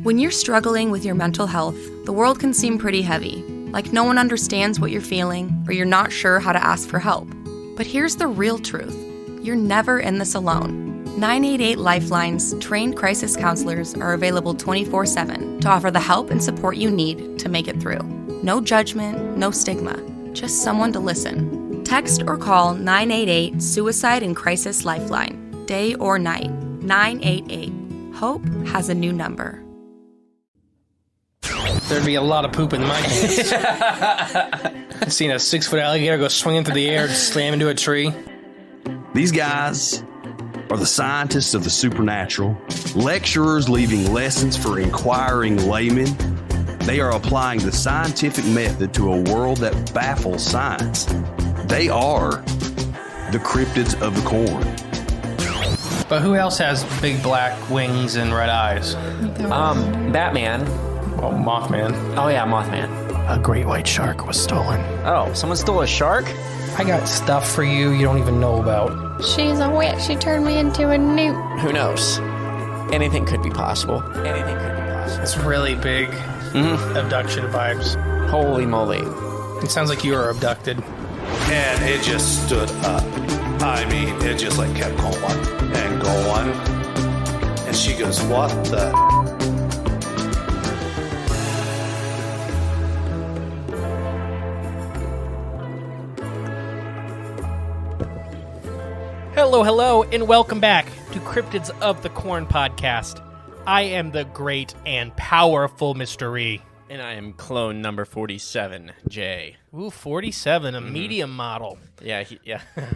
When you're struggling with your mental health, the world can seem pretty heavy, like no one understands what you're feeling or you're not sure how to ask for help. But here's the real truth. You're never in this alone. 988 Lifeline's trained crisis counselors are available 24/7 to offer the help and support you need to make it through. No judgment, no stigma, just someone to listen. Text or call 988 Suicide and Crisis Lifeline, day or night. 988. Hope has a new number. There'd be a lot of poop in my pants. I've seen a 6-foot alligator go swinging through the air and slam into a tree. These guys are the scientists of the supernatural, lecturers leaving lessons for inquiring laymen. They are applying the scientific method to a world that baffles science. They are the cryptids of the corn. But who else has big black wings and red eyes? Batman. Oh, Mothman. Oh yeah, Mothman. A great white shark was stolen. Oh, someone stole a shark? I got stuff for you don't even know about. She's a witch. She turned me into a newt. Who knows? Anything could be possible. Anything could be possible. It's really big abduction vibes. Holy moly. It sounds like you were abducted. And it just stood up. I mean, it just like kept going and going. And she goes, what the? Hello, and welcome back to Cryptids of the Corn podcast. I am the great and powerful Mr. E. And I am clone number 47, Jay. Ooh, 47, a medium model. Yeah,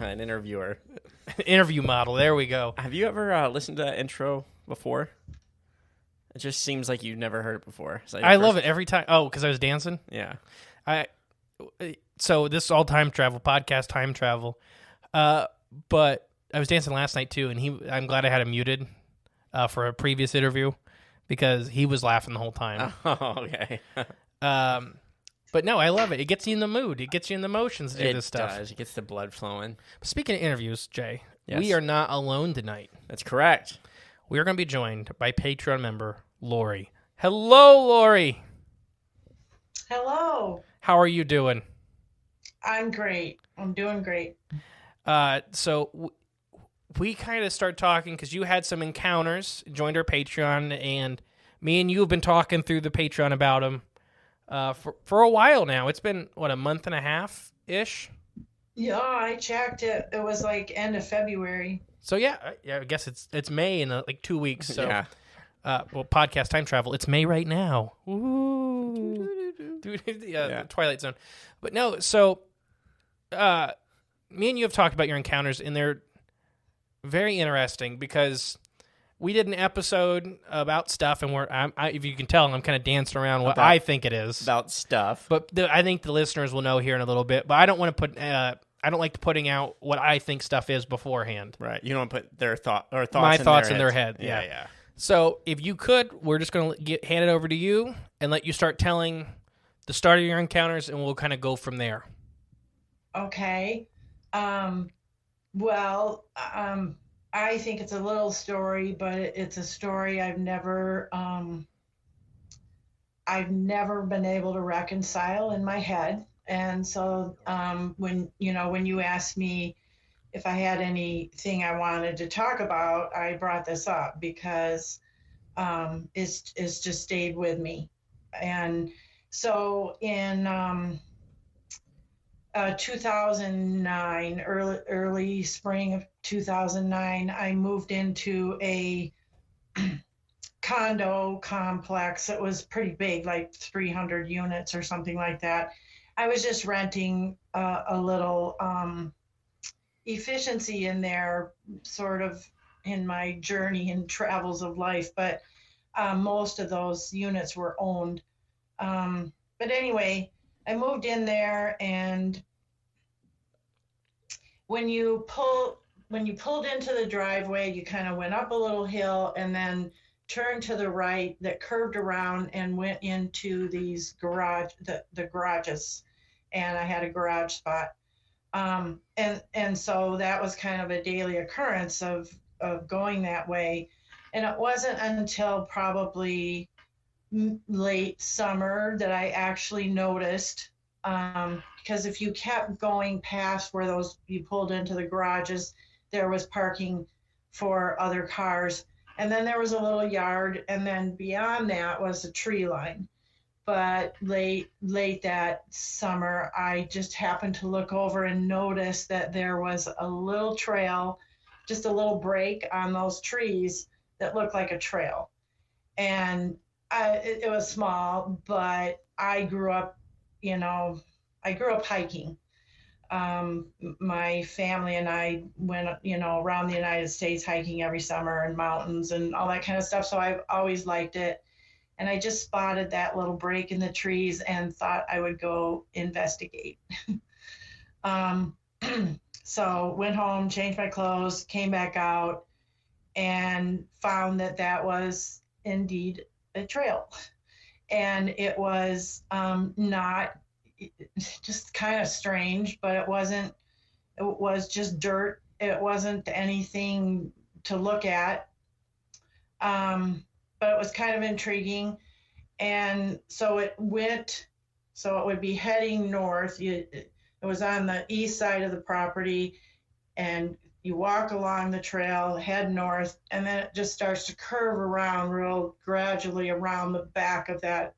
an interviewer. Interview model, there we go. Have you ever listened to that intro before? It just seems like you've never heard it before. I love it every time. Oh, because I was dancing? Yeah. So this is all time travel, podcast time travel. But I was dancing last night too, and I'm glad I had him muted for a previous interview because he was laughing the whole time. Oh, okay. But no, I love it. It gets you in the mood. It gets you in the motions to do this stuff. It does. It gets the blood flowing. But speaking of interviews, Jay, Yes. we are not alone tonight. That's correct. We are going to be joined by Patreon member Laurie. Hello, Laurie. Hello. How are you doing? I'm great. I'm doing great. So we kind of start talking because you had some encounters, joined our Patreon, and me and you have been talking through the Patreon about them for a while now. It's been, a month and a half-ish? Yeah, I checked it. It was like end of February. So yeah, I guess it's May in like 2 weeks. So, yeah. Podcast time travel. It's May right now. Ooh. The Twilight Zone. But no, so me and you have talked about your encounters, and they're very interesting because we did an episode about stuff, and if you can tell, I'm kind of dancing around what I think it is About stuff. But I think the listeners will know here in a little bit. But I don't want to put. I don't like putting out what I think stuff is beforehand. Right. You don't put their thoughts. My thoughts in their head. Yeah. So if you could, we're just going to hand it over to you and let you start telling the start of your encounters, and we'll kind of go from there. Okay. I think it's a little story, but it's a story I've never been able to reconcile in my head. And so when you asked me if I had anything I wanted to talk about, I brought this up because it's just stayed with me. And so in 2009, early spring of 2009, I moved into a condo complex. It was pretty big, like 300 units or something like that. I was just renting a little efficiency in there, sort of in my journey and travels of life, but most of those units were owned. But anyway, I moved in there, and when you pulled into the driveway, you kind of went up a little hill and then turned to the right, that curved around and went into these the garages, and I had a garage spot. And so that was kind of a daily occurrence of going that way. And it wasn't until probably late summer that I actually noticed, because if you kept going past where you pulled into the garages, there was parking for other cars. And then there was a little yard, and then beyond that was a tree line. But late that summer, I just happened to look over and notice that there was a little trail, just a little break on those trees that looked like a trail. And it was small, but I grew up hiking. My family and I went, around the United States hiking every summer, and mountains and all that kind of stuff. So I've always liked it. And I just spotted that little break in the trees and thought I would go investigate. So went home, changed my clothes, came back out, and found that was indeed a trail. And it was not, just kind of strange, but it was just dirt. It wasn't anything to look at. But it was kind of intriguing. And so it would be heading north. It was on the east side of the property, and you walk along the trail, head north, and then it just starts to curve around real gradually around the back of that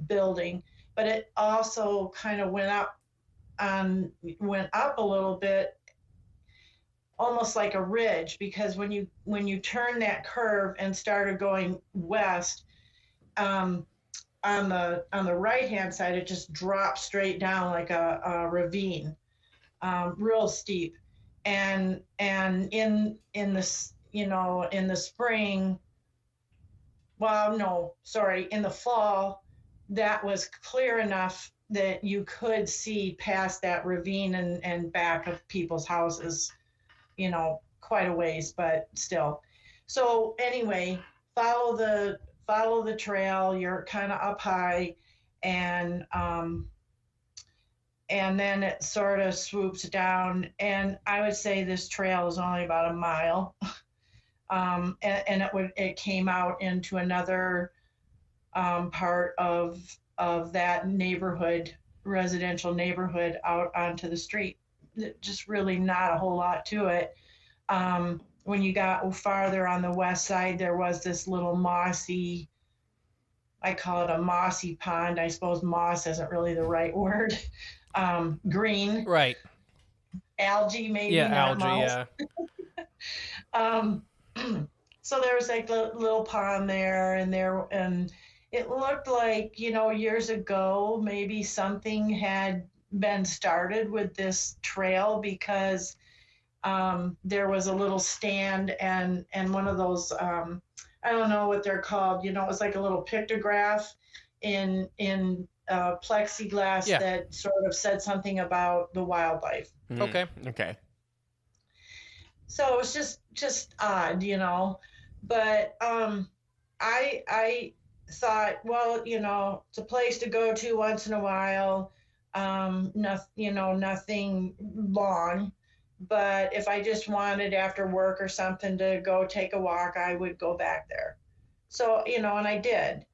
building. But it also kind of went up a little bit, almost like a ridge, because when you turn that curve and started going west, on the right hand side, it just drops straight down like a ravine, real steep. And in this, in the spring, in the fall, that was clear enough that you could see past that ravine and back of people's houses, quite a ways, but still. So anyway, follow the trail. You're kind of up high, and then it sort of swoops down. And I would say this trail is only about a mile. And it came out into another part of that neighborhood, residential neighborhood, out onto the street. Just really not a whole lot to it. When you got farther on the west side, there was this little mossy, I call it a mossy pond. I suppose moss isn't really the right word. Green. Right. Algae, maybe. Yeah, not algae, moss. yeah. So there was like a little pond there, and it looked like, years ago, maybe something had been started with this trail, because there was a little stand and one of those, I don't know what they're called, it was like a little pictograph in plexiglass, Yeah. that sort of said something about the wildlife. Okay. So it was just odd, but I thought, well, it's a place to go to once in a while. Nothing long, but if I just wanted after work or something to go take a walk, I would go back there. So, and I did.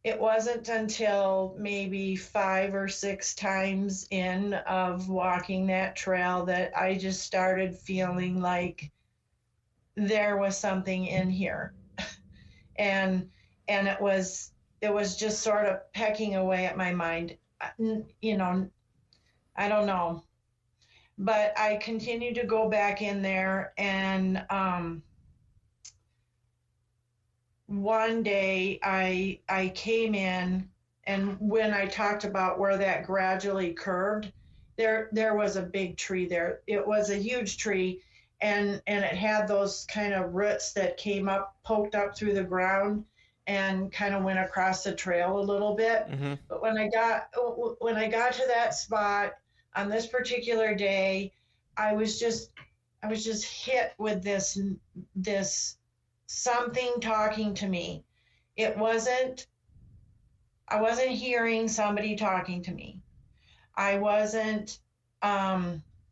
It wasn't until maybe 5 or 6 times in of walking that trail that I just started feeling like there was something in here. and it was just sort of pecking away at my mind. I don't know. But I continued to go back in there, and one day I came in, and when I talked about where that gradually curved, there was a big tree there. It was a huge tree, and it had those kind of roots that came up, poked up through the ground, and kind of went across the trail a little bit. Mm-hmm. But when I got to that spot on this particular day, I was just hit with this something talking to me. I wasn't hearing somebody talking to me. I wasn't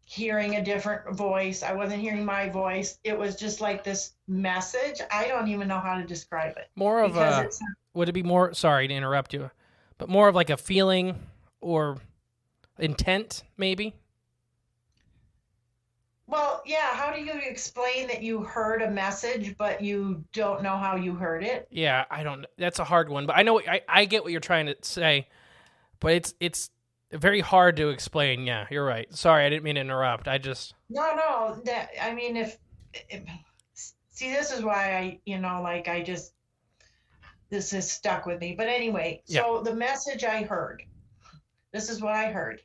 hearing a different voice. I wasn't hearing my voice. It was just like this message. I don't even know how to describe it. More of a, would it be more, sorry to interrupt you, but more of like a feeling or intent, maybe? Well, yeah, how do you explain that you heard a message, but you don't know how you heard it? Yeah, I don't, that's a hard one, but I know, I get what you're trying to say, but it's very hard to explain. Yeah, you're right. Sorry, I didn't mean to interrupt. No, that, I mean, see, this is why this has stuck with me. But anyway, so the message I heard, this is what I heard.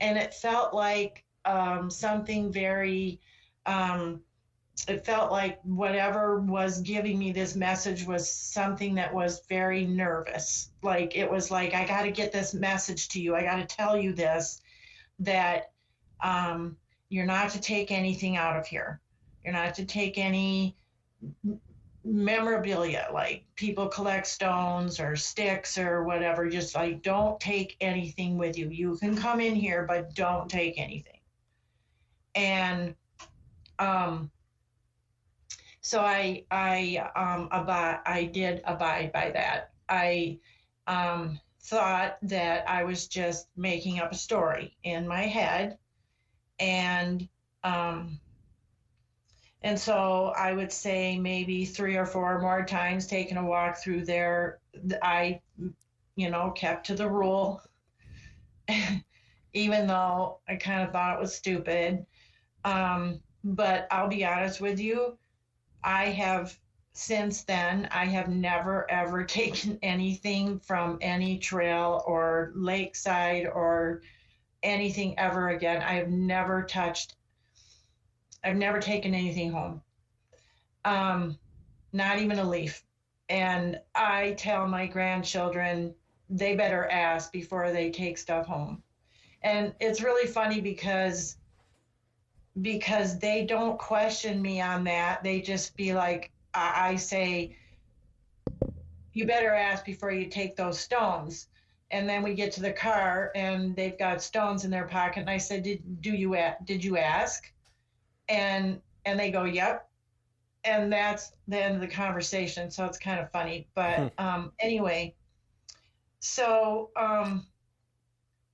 And it felt like something very, it felt like whatever was giving me this message was something that was very nervous. Like, it was like, I got to get this message to you. I got to tell you this, that you're not to take anything out of here. You're not to take any memorabilia, like people collect stones or sticks or whatever. Just like, don't take anything with you. You can come in here, but don't take anything. And so I did abide by that. I thought that I was just making up a story in my head, and so I would say maybe 3 or 4 more times taking a walk through there, I, kept to the rule, even though I kind of thought it was stupid. But I'll be honest with you, since then, I have never, ever taken anything from any trail or lakeside or anything ever again. I've never taken anything home. Not even a leaf. And I tell my grandchildren, they better ask before they take stuff home. And it's really funny because they don't question me on that. They just be like, I say, you better ask before you take those stones. And then we get to the car and they've got stones in their pocket. And I said, did you ask? And they go, yep. And that's the end of the conversation. So it's kind of funny. But anyway, so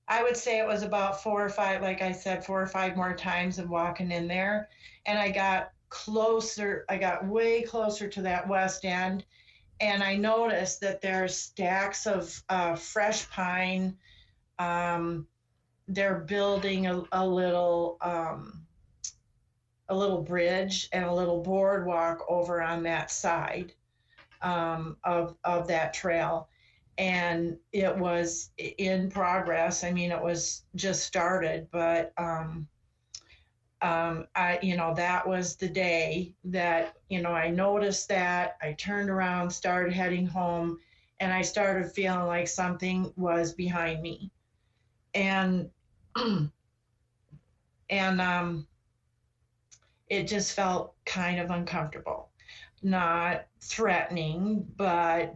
I would say it was about 4 or 5, like I said, 4 or 5 more times of walking in there. And I got way closer to that west end. And I noticed that there's stacks of fresh pine. They're building a little bridge and a little boardwalk over on that side of that trail. And it was in progress. I mean, it was just started, but that was the day that, I noticed that. I turned around, started heading home, and I started feeling like something was behind me. And it just felt kind of uncomfortable. Not threatening, but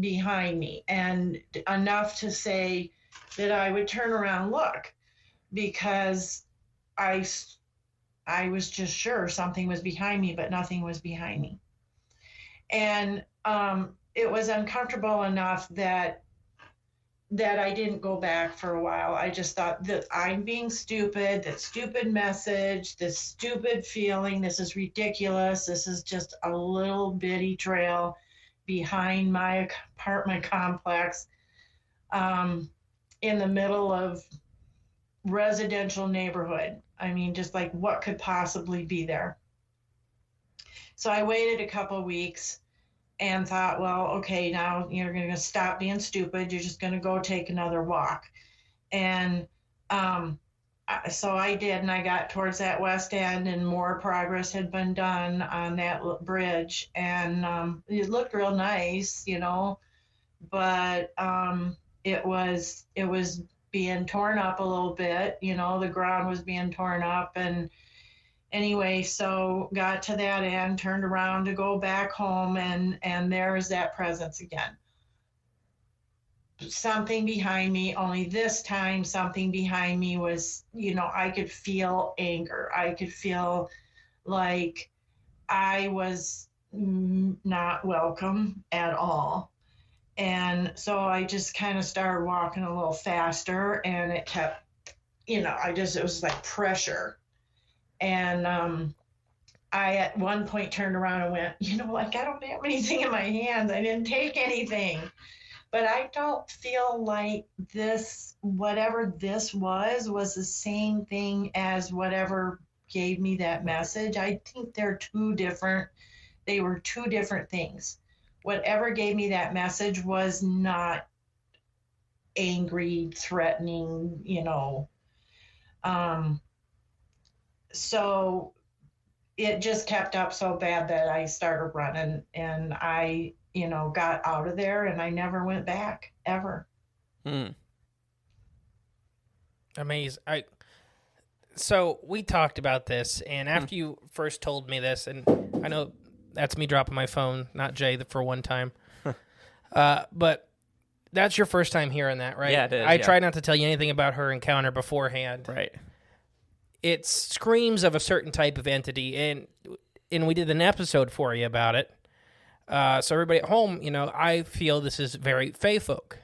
behind me, and enough to say that I would turn around and look, because I was just sure something was behind me, but nothing was behind me. And it was uncomfortable enough that I didn't go back for a while. I just thought that I'm being stupid, that stupid message, this stupid feeling, this is ridiculous. This is just a little bitty trail behind my apartment complex in the middle of residential neighborhood. I mean, just like, what could possibly be there? So I waited a couple of weeks and thought, well, okay, now you're going to stop being stupid. You're just going to go take another walk. And so I did, and I got towards that west end, and more progress had been done on that bridge. And it looked real nice, but it was being torn up a little bit. The ground was being torn up. And anyway, so got to that end, turned around to go back home, and there's that presence again. something behind me, only this time something behind me was, I could feel anger. I could feel like I was not welcome at all. And so I just kind of started walking a little faster, and it kept, it was like pressure. And I at one point turned around and went, I don't have anything in my hands. I didn't take anything. But I don't feel like whatever this was the same thing as whatever gave me that message. I think they were two different things. Whatever gave me that message was not angry, threatening, so it just kept up so bad that I started running, and I, got out of there, and I never went back ever. Amazing. So we talked about this, and after you first told me this, and I know that's me dropping my phone, not Jay, for one time. But that's your first time hearing that, right? Yeah, it is. I try not to tell you anything about her encounter beforehand. Right. It screams of a certain type of entity, and we did an episode for you about it. So everybody at home, I feel this is very fae folk.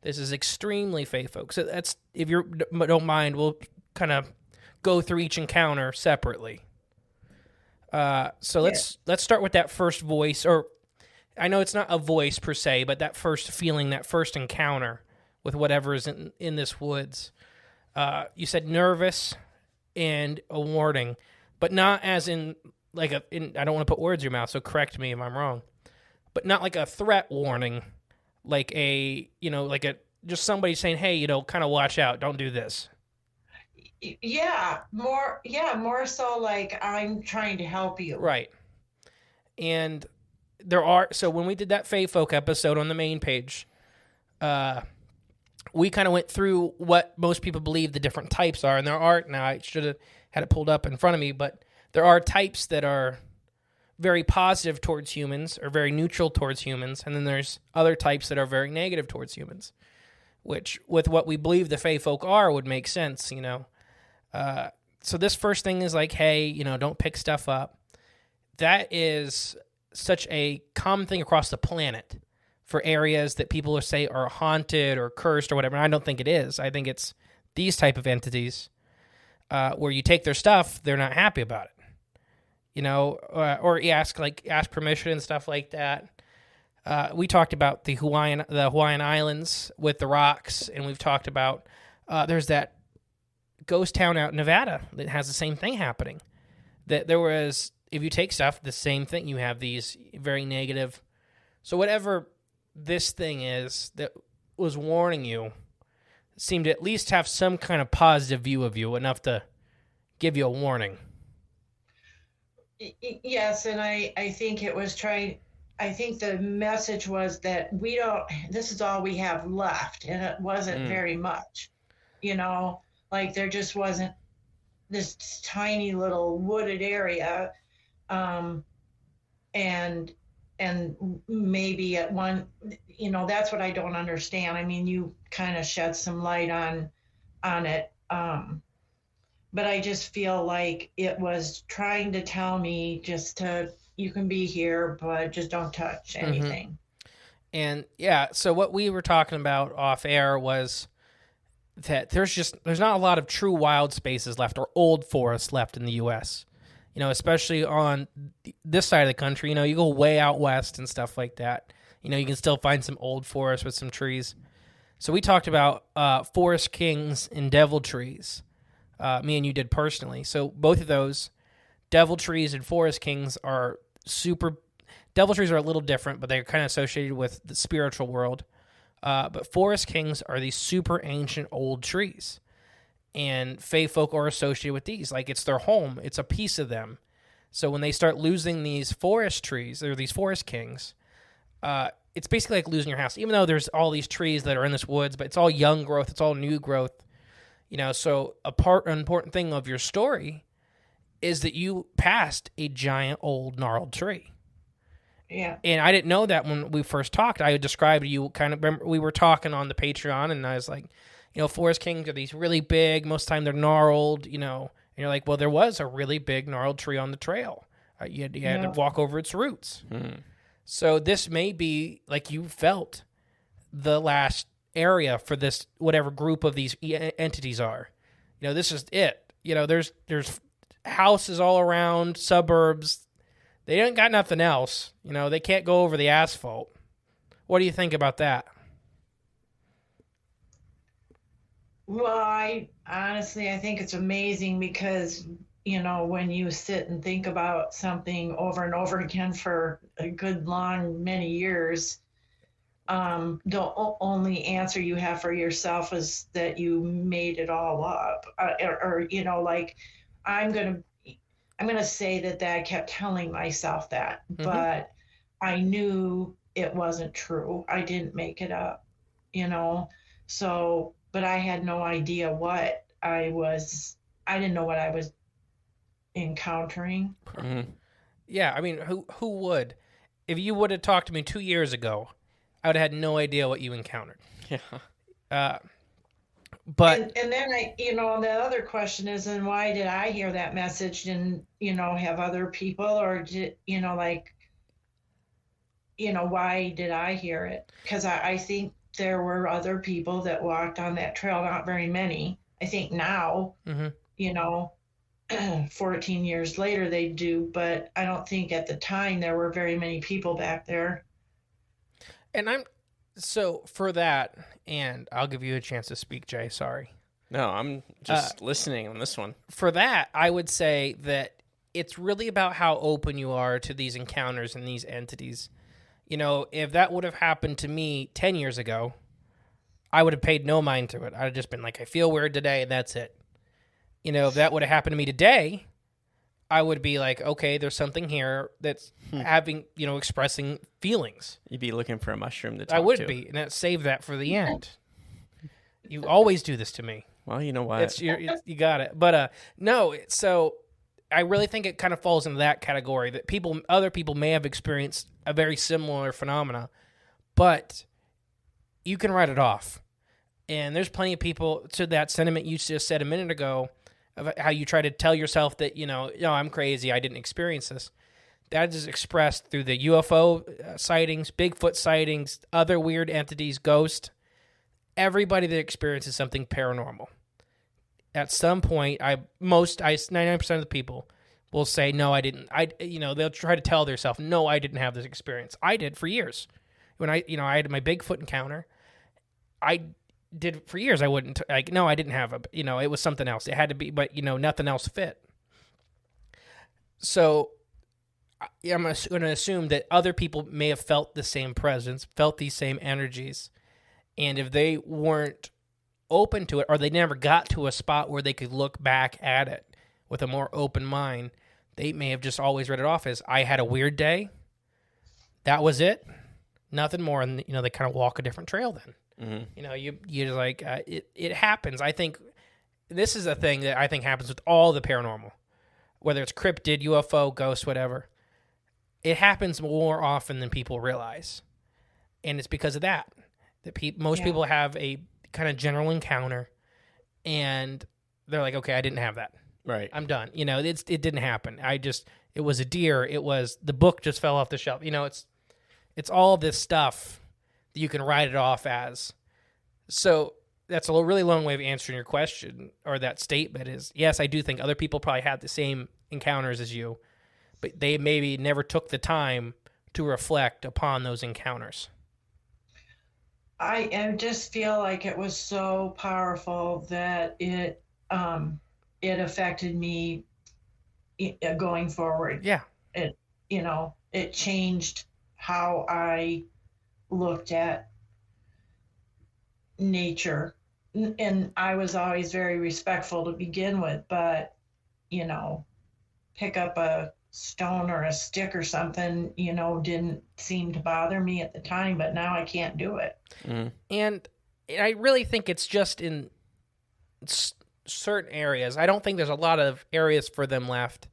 This is extremely fae folk. So that's, if you don't mind, we'll kind of go through each encounter separately. So let's start with that first voice, or I know it's not a voice per se, but that first feeling, that first encounter with whatever is in this woods. You said nervous and a warning, but not as in like I don't want to put words in your mouth, so correct me if I'm wrong, but not like a threat warning, like just somebody saying, hey, kind of watch out, don't do this. More so like I'm trying to help you. Right. And so when we did that Fae Folk episode on the main page, we kind of went through what most people believe the different types are. And there are, now I should have had it pulled up in front of me, but there are types that are very positive towards humans or very neutral towards humans. And then there's other types that are very negative towards humans, which with what we believe the Fae Folk are would make sense, So this first thing is like, hey, don't pick stuff up. That is such a common thing across the planet for areas that people say are haunted or cursed or whatever. And I don't think it is. I think it's these type of entities where you take their stuff, they're not happy about it, or you ask permission and stuff like that. We talked about the Hawaiian Islands with the rocks, and we've talked about there's that ghost town out in Nevada that has the same thing happening. That there was, if you take stuff, the same thing. You have these very negative. So whatever this thing is that was warning you seemed to at least have some kind of positive view of you, enough to give you a warning. Yes, and I think it was I think the message was that this is all we have left, and it wasn't very much, like there just wasn't this tiny little wooded area, and maybe at one, that's what I don't understand. I mean, you kind of shed some light on it, but I just feel like it was trying to tell me you can be here, but just don't touch anything. And so what we were talking about off air was that there's not a lot of true wild spaces left or old forests left in the U.S., especially on this side of the country. You go way out west and stuff like that. You can still find some old forests with some trees. So we talked about forest kings and devil trees. Me and you did personally. So both of those, devil trees and forest kings, are super. Devil trees are a little different, but they're kind of associated with the spiritual world. But forest kings are these super ancient old trees. And Fae folk are associated with these. Like, it's their home. It's a piece of them. So when they start losing these forest trees, or these forest kings, it's basically like losing your house. Even though there's all these trees that are in this woods, but it's all young growth. It's all new growth. So an important thing of your story is that you passed a giant old gnarled tree. Yeah. And I didn't know that when we first talked. I described you kind of, remember, we were talking on the Patreon, and I was like, forest kings are these really big, most of the time they're gnarled, and you're like, well, there was a really big gnarled tree on the trail. You had to walk over its roots. So this may be, like you felt, the last area for this, whatever group of these entities are. This is it. There's houses all around, suburbs. They ain't got nothing else. They can't go over the asphalt. What do you think about that? Well, I think it's amazing because, when you sit and think about something over and over again for a good long many years, the only answer you have for yourself is that you made it all up. Like I'm going to say that I kept telling myself that, but I knew it wasn't true. I didn't make it up, so, but I had no idea what I didn't know what I was encountering. Yeah, I mean, who would? If you would have talked to me 2 years ago, I would have had no idea what you encountered. Yeah. But and then the other question is, and why did I hear that message and have other people, or did why did I hear it? Because I think there were other people that walked on that trail, not very many. I think now, 14 years later they do, but I don't think at the time there were very many people back there. And so for that, and I'll give you a chance to speak, Jay, sorry. No, I'm just listening on this one. For that, I would say that it's really about how open you are to these encounters and these entities. If that would have happened to me 10 years ago, I would have paid no mind to it. I'd have just been like, I feel weird today, and that's it. If that would have happened to me today, I would be like, okay, there's something here that's having, expressing feelings. You'd be looking for a mushroom to talk to. I would be, and I'd save that for the end. You always do this to me. Well, you know what? You got it. But no, so I really think it kind of falls into that category that other people may have experienced a very similar phenomena, but you can write it off. And there's plenty of people, to that sentiment you just said a minute ago, of how you try to tell yourself that, I'm crazy, I didn't experience this. That is expressed through the UFO sightings, Bigfoot sightings, other weird entities, ghosts. Everybody that experiences something paranormal, at some point, 99% of the people will say, no, I didn't. They'll try to tell themselves, no, I didn't have this experience. I did for years. When I had my Bigfoot encounter, I did for years. I wouldn't no, I didn't have it was something else. It had to be, but nothing else fit. So I'm going to assume that other people may have felt the same presence, felt these same energies, and if they weren't open to it, or they never got to a spot where they could look back at it with a more open mind, they may have just always read it off as, I had a weird day. That was it. Nothing more. And, they kind of walk a different trail then. You're like, it happens. I think this is a thing that I think happens with all the paranormal, whether it's cryptid, UFO, ghost, whatever. It happens more often than people realize. And it's because of that most people have a kind of general encounter and they're like, okay, I didn't have that. Right. I'm done. It didn't happen. It was a deer. It was the book just fell off the shelf. It's all this stuff that you can write it off as. So that's a really long way of answering your question, or that statement is, yes, I do think other people probably had the same encounters as you, but they maybe never took the time to reflect upon those encounters. I just feel like it was so powerful that it affected me going forward. Yeah. It changed how I looked at nature. And I was always very respectful to begin with, but, pick up a stone or a stick or something, didn't seem to bother me at the time, but now I can't do it. Mm. And I really think it's just in certain areas. I don't think there's a lot of areas for them left.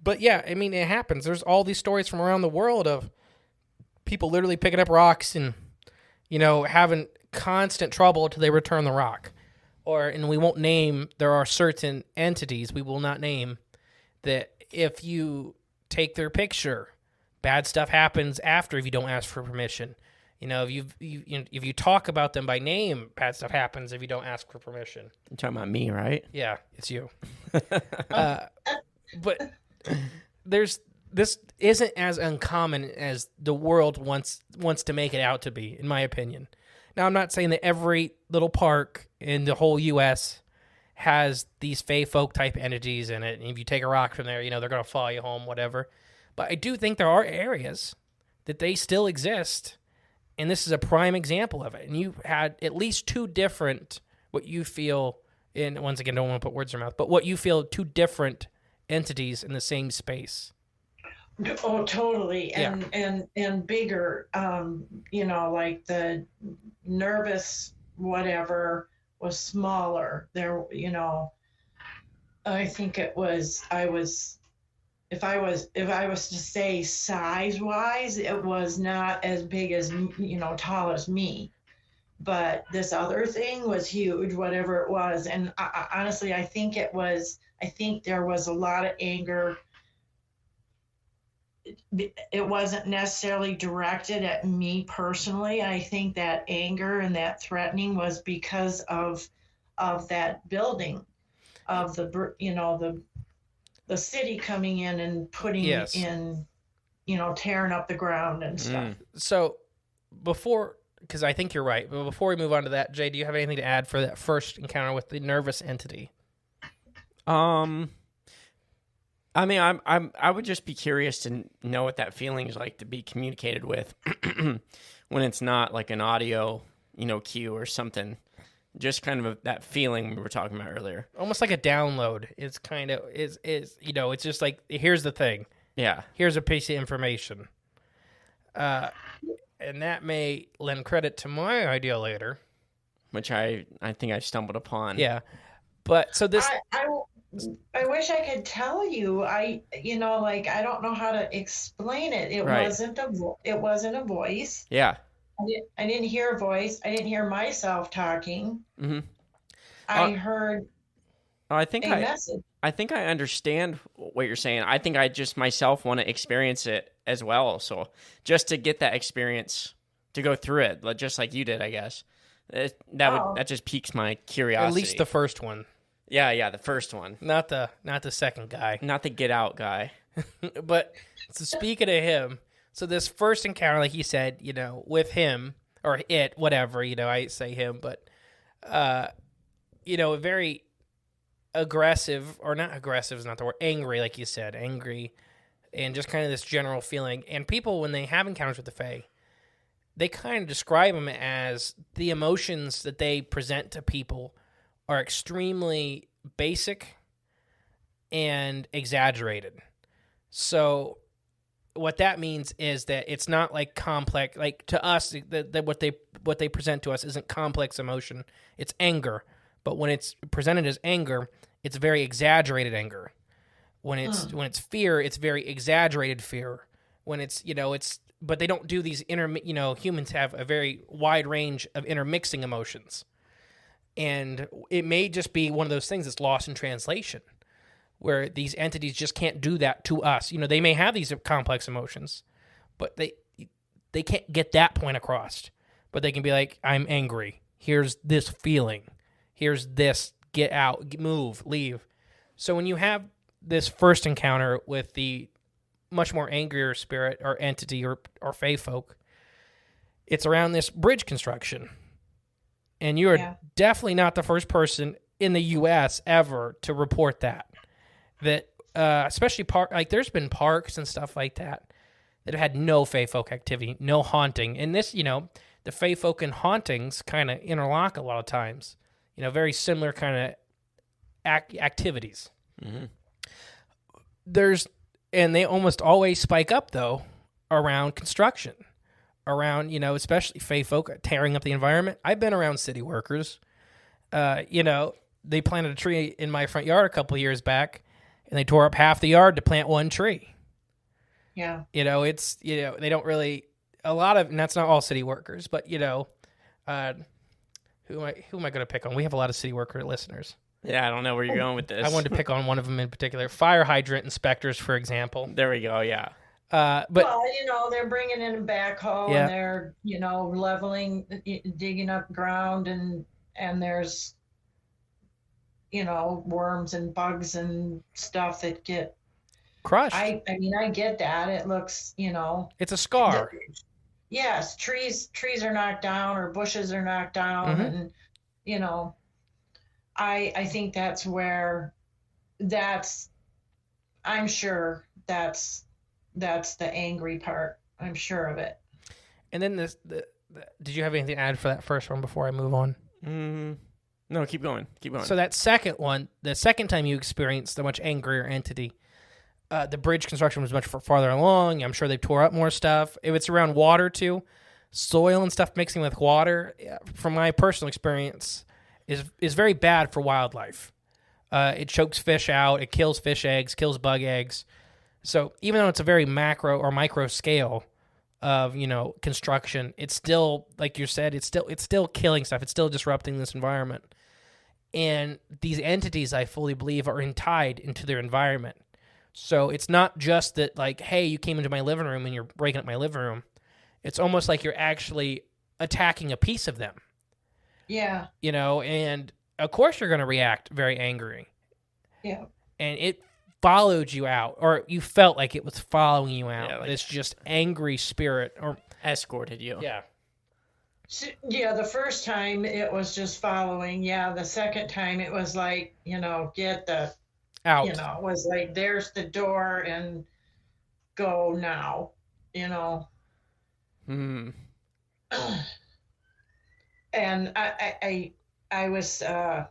But yeah, I mean, it happens. There's all these stories from around the world of people literally picking up rocks and, having constant trouble until they return the rock. And we won't name, there are certain entities we will not name that if you take their picture, bad stuff happens after if you don't ask for permission. If you talk about them by name, bad stuff happens if you don't ask for permission. You're talking about me, right? Yeah, it's you. But this isn't as uncommon as the world wants to make it out to be, in my opinion. Now, I'm not saying that every little park in the whole U.S. has these fae folk type entities in it, and if you take a rock from there, they're going to follow you home, whatever. But I do think there are areas that they still exist, and this is a prime example of it. And you had at least two different, what you feel, and once again, don't want to put words in your mouth, but what you feel, two different entities in the same space. Oh, totally. And bigger, like the nervous whatever was smaller. There, I think if I was to say size wise, it was not as big as, tall as me. But this other thing was huge, whatever it was. And honestly, I think there was a lot of anger. It wasn't necessarily directed at me personally. I think that anger and that threatening was because of that building, of the city coming in and putting in, tearing up the ground and stuff. So because I think you're right, but before we move on to that, Jay, do you have anything to add for that first encounter with the nervous entity? I mean, I would just be curious to know what that feeling is like to be communicated with when it's not like an audio, cue or something. Just kind of that feeling we were talking about earlier. Almost like a download. It's kind of it's just like, here's the thing. Yeah. Here's a piece of information. And that may lend credit to my idea later, which I think I stumbled upon. Yeah. But so this I wish I could tell you. I don't know how to explain it. It wasn't a voice. Yeah. I didn't hear a voice. I didn't hear myself talking. Mm-hmm. I heard a message. I think I understand what you're saying. I think I just myself want to experience it as well. So just to get that experience, to go through it, just like you did, I guess. That just piques my curiosity. At least the first one. Yeah, the first one. Not the second guy. Not the Get Out guy. But so speaking of him, so this first encounter, like you said, with him or it, whatever, I say him, but very aggressive, or not aggressive is not the word, angry, like you said, angry, and just kind of this general feeling. And people, when they have encounters with the Fae, they kind of describe them as the emotions that they present to people are extremely basic and exaggerated. So what that means is that it's not like complex, like to us, that what they present to us isn't complex emotion. It's anger. But when it's presented as anger, it's very exaggerated anger. When it's fear, it's very exaggerated fear. When it's, but they don't do these humans have a very wide range of intermixing emotions. And it may just be one of those things that's lost in translation, where these entities just can't do that to us. They may have these complex emotions, but they can't get that point across. But they can be like, I'm angry. Here's this feeling. Here's this. Get out. Move. Leave. So when you have this first encounter with the much more angrier spirit or entity or fae folk, it's around this bridge construction. And you are definitely not the first person in the U.S. ever to report that. That especially there's been parks and stuff like that have had no fae folk activity, no haunting. And this, the fae folk and hauntings kind of interlock a lot of times. Very similar kind of activities. Mm-hmm. And they almost always spike up though around construction. Around, especially fae folk tearing up the environment. I've been around city workers. They planted a tree in my front yard a couple of years back, and they tore up half the yard to plant one tree. Yeah. They don't really, a lot of, and that's not all city workers, but who am I going to pick on? We have a lot of city worker listeners. Yeah, I don't know where you're going with this. I wanted to pick on one of them in particular. Fire hydrant inspectors, for example. There we go, yeah. But they're bringing in a backhoe and they're, leveling, digging up ground and there's, worms and bugs and stuff that get crushed. I get that. It looks, it's a scar. Yes, trees are knocked down or bushes are knocked down, and I think that's where I'm sure that's the angry part. I'm sure of it. And then did you have anything to add for that first one before I move on? No, keep going. So that second one, the second time you experienced a much angrier entity, the bridge construction was much farther along. I'm sure they tore up more stuff. If it's around water too, soil and stuff mixing with water, from my personal experience, is very bad for wildlife. It chokes fish out. It kills fish eggs, kills bug eggs. So even though it's a very macro or micro scale of construction, it's still, like you said, it's still killing stuff. It's still disrupting this environment. And these entities, I fully believe, are tied into their environment. So it's not just that, like, hey, you came into my living room and you're breaking up my living room. It's almost like you're actually attacking a piece of them. Yeah. And of course you're going to react very angry. Yeah. And it followed you out, or you felt like it was following you out. Yeah, like this just angry spirit, or escorted you. Yeah. So, yeah, the first time it was just following. Yeah, the second time it was like, get the out. It was like, there's the door and go now. Hmm. And I was I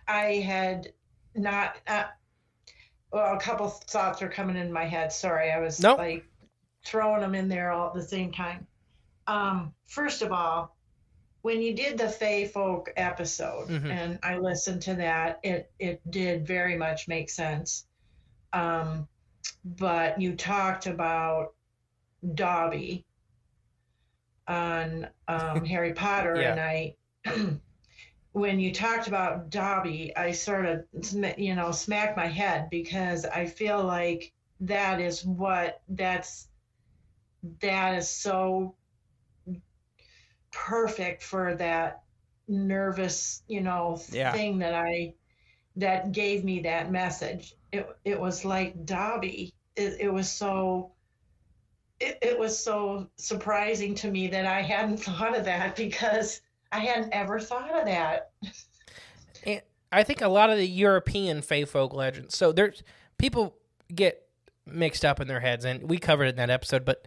had not a couple thoughts are coming in my head. Sorry, I was like throwing them in there all at the same time. First of all, when you did the Fae Folk episode, and I listened to that, it did very much make sense. But you talked about Dobby on Harry Potter, and I, when you talked about Dobby, I sort of, smacked my head, because I feel like that is so perfect for that nervous, thing that gave me that message. It was like Dobby. It was so surprising to me that I hadn't thought of that, because I hadn't ever thought of that. And I think a lot of the European Fae folk legends, so there's people get mixed up in their heads, and we covered it in that episode, but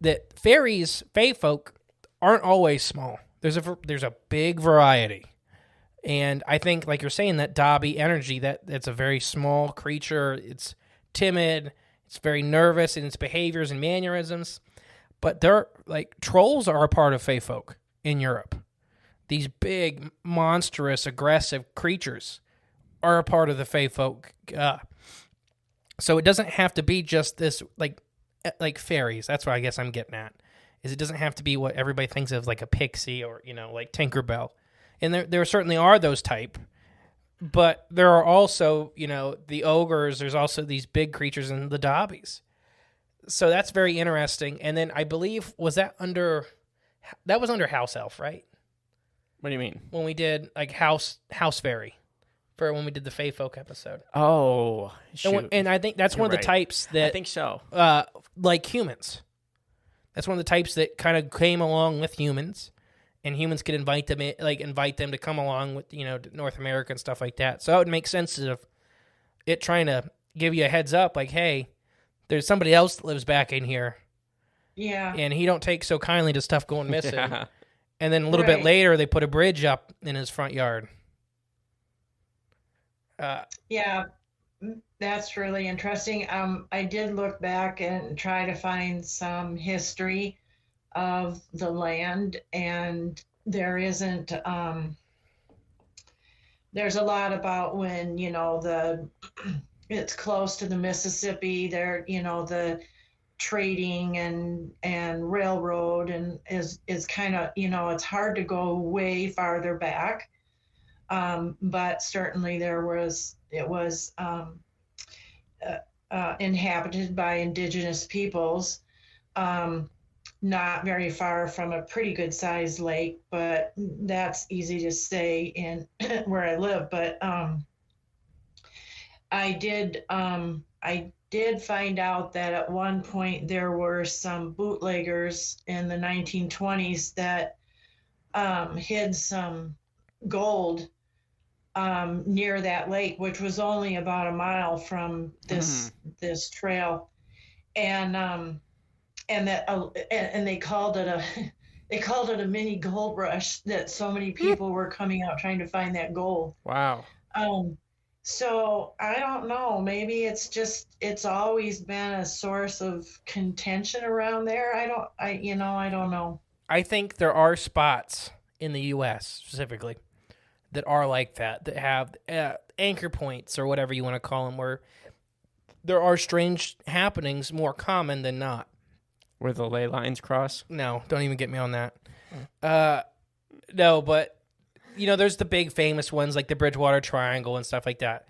that fairies, Fae folk, aren't always small. There's a big variety. And I think, like you're saying, that Dobby energy, that's a very small creature. It's timid. It's very nervous in its behaviors and mannerisms. But they're like, trolls are a part of Fae folk in Europe. These big, monstrous, aggressive creatures are a part of the Fae folk. So it doesn't have to be just this, like fairies. That's what I guess I'm getting at. Is it doesn't have to be what everybody thinks of, like a pixie or, like Tinkerbell. And there certainly are those type. But there are also, the ogres. There's also these big creatures in the Dobbies. So that's very interesting. And then I believe, was that under House Elf, right? What do you mean? When we did, like, House Fairy. For when we did the Fae Folk episode. Oh, shoot. And I think that's one of the types that... I think so. Like humans. That's one of the types that kind of came along with humans, and humans could invite them to come along with, North America and stuff like that. So it would make sense of it trying to give you a heads up, like, hey, there's somebody else that lives back in here. Yeah. And he don't take so kindly to stuff going missing. Yeah. And then a little bit later, they put a bridge up in his front yard. Yeah, that's really interesting. I did look back and try to find some history of the land, and there isn't there's a lot about when, it's close to the Mississippi, there, the trading and railroad and is kind of, it's hard to go way farther back. But certainly it was inhabited by indigenous peoples, not very far from a pretty good sized lake, but that's easy to say in where I live. But I did find out that at one point there were some bootleggers in the 1920s that hid some gold near that lake, which was only about a mile from this trail, and they called it a mini gold rush, that so many people were coming out trying to find that gold. Wow. So I don't know, maybe it's always been a source of contention around there. I don't know. I think there are spots in the U.S. specifically that are like that have anchor points or whatever you want to call them, where there are strange happenings more common than not. Where the ley lines cross? No, don't even get me on that. No, but, there's the big famous ones like the Bridgewater Triangle and stuff like that.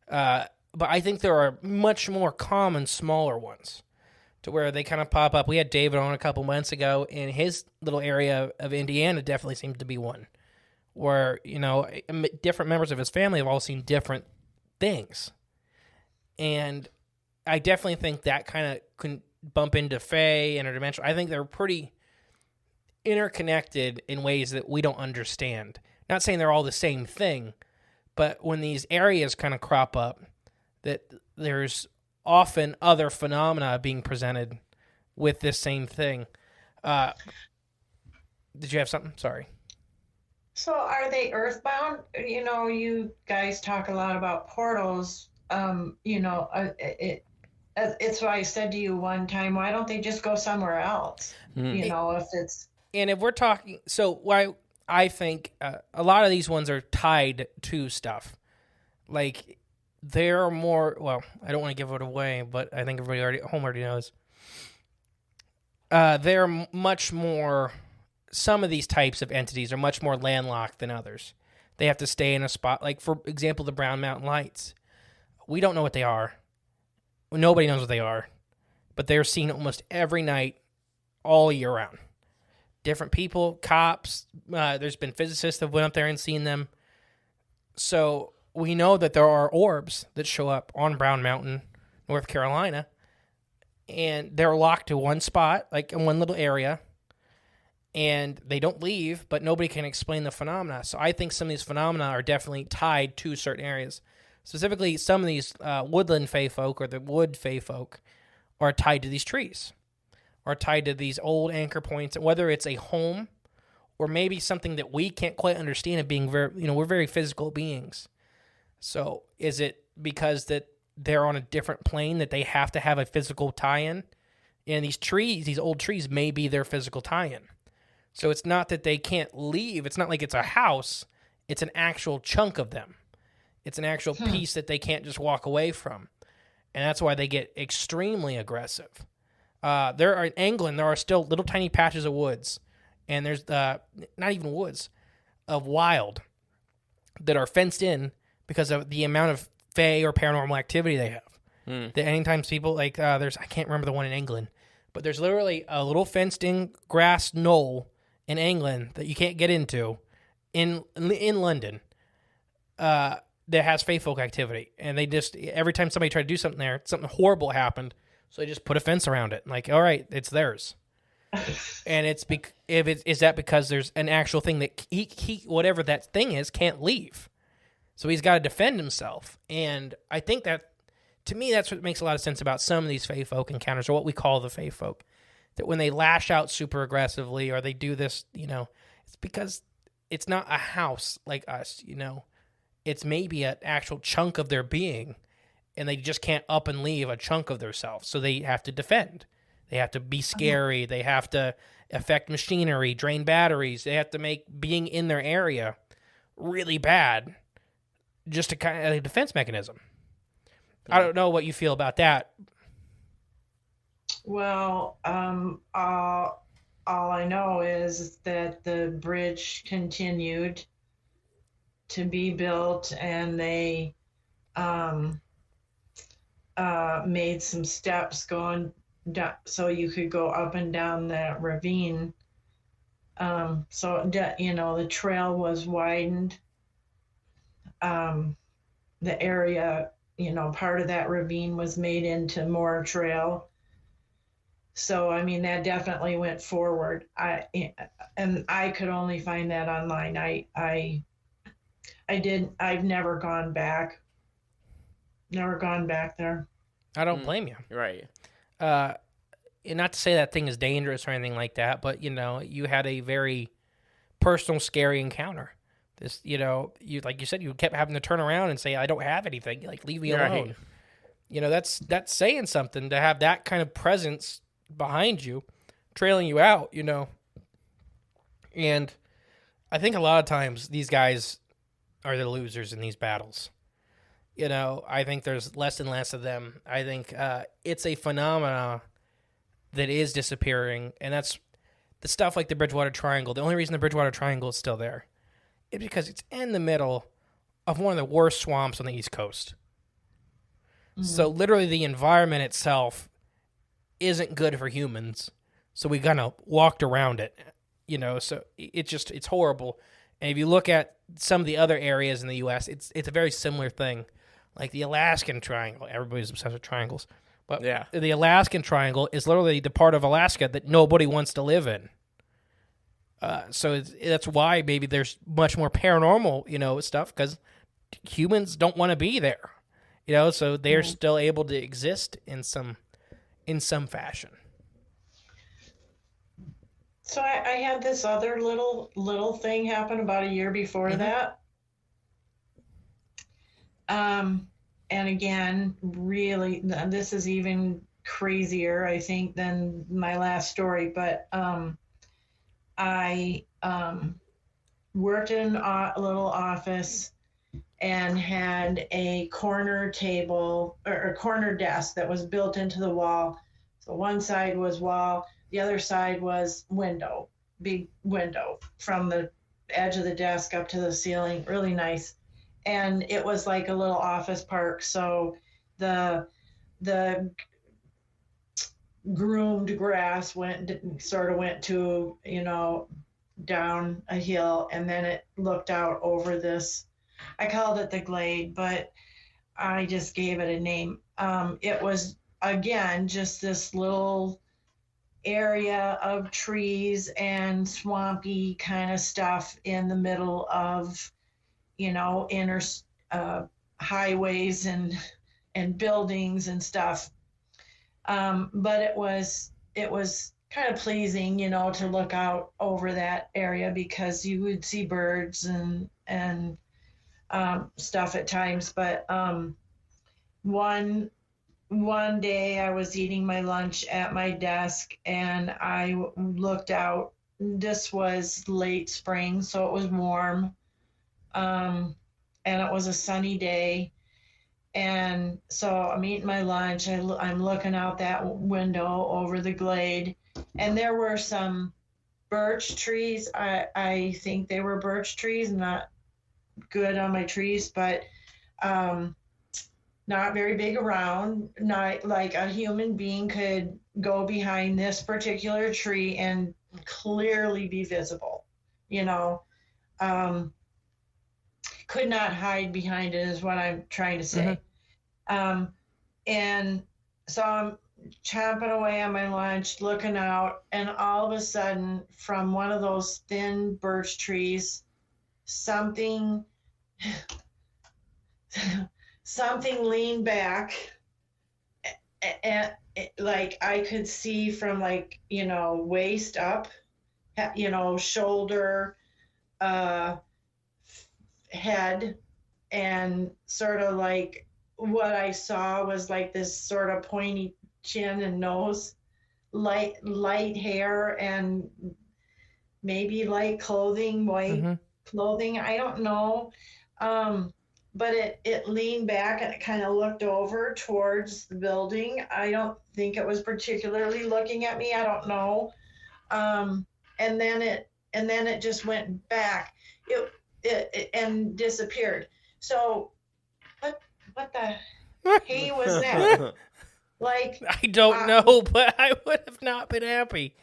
But I think there are much more common, smaller ones to where they kind of pop up. We had David on a couple months ago, and his little area of Indiana definitely seems to be one where, different members of his family have all seen different things. And I definitely think that kind of can bump into Fae, interdimensional. I think they're pretty interconnected in ways that we don't understand. Not saying they're all the same thing, but when these areas kind of crop up, that there's often other phenomena being presented with this same thing. Did you have something? Sorry. So are they earthbound? You guys talk a lot about portals. It's what I said to you one time. Why don't they just go somewhere else? If it's... And if we're talking... So why I think a lot of these ones are tied to stuff. Like, they're more... Well, I don't want to give it away, but I think everybody already knows. They're much more... Some of these types of entities are much more landlocked than others. They have to stay in a spot. Like, for example, the Brown Mountain Lights. We don't know what they are. Nobody knows what they are. But they're seen almost every night, all year round. Different people, cops. There's been physicists that went up there and seen them. So we know that there are orbs that show up on Brown Mountain, North Carolina. And they're locked to one spot, like in one little area. And they don't leave, but nobody can explain the phenomena. So I think some of these phenomena are definitely tied to certain areas. Specifically, some of these woodland fae folk or the wood fae folk are tied to these trees, are tied to these old anchor points, whether it's a home or maybe something that we can't quite understand of being very, we're very physical beings. So is it because that they're on a different plane that they have to have a physical tie-in? And these trees, these old trees may be their physical tie-in. So it's not that they can't leave. It's not like it's a house. It's an actual chunk of them. It's an actual piece that they can't just walk away from. And that's why they get extremely aggressive. In England, there are still little tiny patches of woods. And there's not even woods, of wild that are fenced in because of the amount of fae or paranormal activity they have. That anytime people, I can't remember the one in England, but there's literally a little fenced-in grass knoll in England that you can't get into in London that has fae folk activity. And they just, every time somebody tried to do something there, something horrible happened, so they just put a fence around it. Like, all right, it's theirs. And is that because there's an actual thing that he whatever that thing is can't leave. So he's got to defend himself. And I think that, to me, that's what makes a lot of sense about some of these fae folk encounters, or what we call the fae folk. That when they lash out super aggressively or they do this, it's because it's not a house like us, It's maybe an actual chunk of their being, and they just can't up and leave a chunk of themselves. So they have to defend. They have to be scary. They have to affect machinery, drain batteries. They have to make being in their area really bad just a kind of a defense mechanism. I don't know what you feel about that. Well, all I know is that the bridge continued to be built, and they made some steps going down so you could go up and down that ravine. So the trail was widened. The area, part of that ravine was made into more trail. So, I mean, that definitely went forward. I could only find that online. I've never gone back. Never gone back there. I don't blame you. Right. And not to say that thing is dangerous or anything like that, but, you had a very personal, scary encounter. This, like you said, you kept having to turn around and say, I don't have anything. Like, leave me alone. That's saying something to have that kind of presence behind you, trailing you out, And I think a lot of times these guys are the losers in these battles. I think there's less and less of them. I think it's a phenomena that is disappearing, and that's the stuff like the Bridgewater Triangle. The only reason the Bridgewater Triangle is still there is because it's in the middle of one of the worst swamps on the East Coast. Mm-hmm. So literally the environment itself isn't good for humans, so we kind of walked around it, so it's horrible. And if you look at some of the other areas in the U.S., it's a very similar thing. Like the Alaskan Triangle, everybody's obsessed with triangles, but the Alaskan Triangle is literally the part of Alaska that nobody wants to live in. So that's why maybe there's much more paranormal, stuff, because humans don't want to be there, so they're still able to exist in some fashion. So I had this other little thing happen about a year before that. And again, really, this is even crazier, I think, than my last story. But I worked in a little office and had a corner table or a corner desk that was built into the wall. So one side was wall, the other side was window, big window from the edge of the desk up to the ceiling, really nice. And it was like a little office park. So the groomed grass went to, down a hill, and then it looked out over this. I called it the glade, but I just gave it a name. It was, again, just this little area of trees and swampy kind of stuff in the middle of, inner highways and buildings and stuff. But it was kind of pleasing, to look out over that area because you would see birds and stuff at times. But one day I was eating my lunch at my desk and I looked out. This was late spring, so it was warm. And it was a sunny day. And so I'm eating my lunch. I'm looking out that window over the glade, and there were some birch trees. I think they were birch trees, not good on my trees, but not very big around, not like a human being could go behind this particular tree and clearly be visible, could not hide behind it is what I'm trying to say. Mm-hmm. And so I'm chomping away on my lunch, looking out, and all of a sudden from one of those thin birch trees, something leaned back, and like I could see from waist up, shoulder, head, and sort of like what I saw was like this sort of pointy chin and nose, light hair, and maybe light clothing, white clothing. I don't know. but it leaned back and it kind of looked over towards the building. I don't think it was particularly looking at me. I don't know. And then it just went back. It and disappeared. So what the hey was that? Like, I don't know, but I would have not been happy.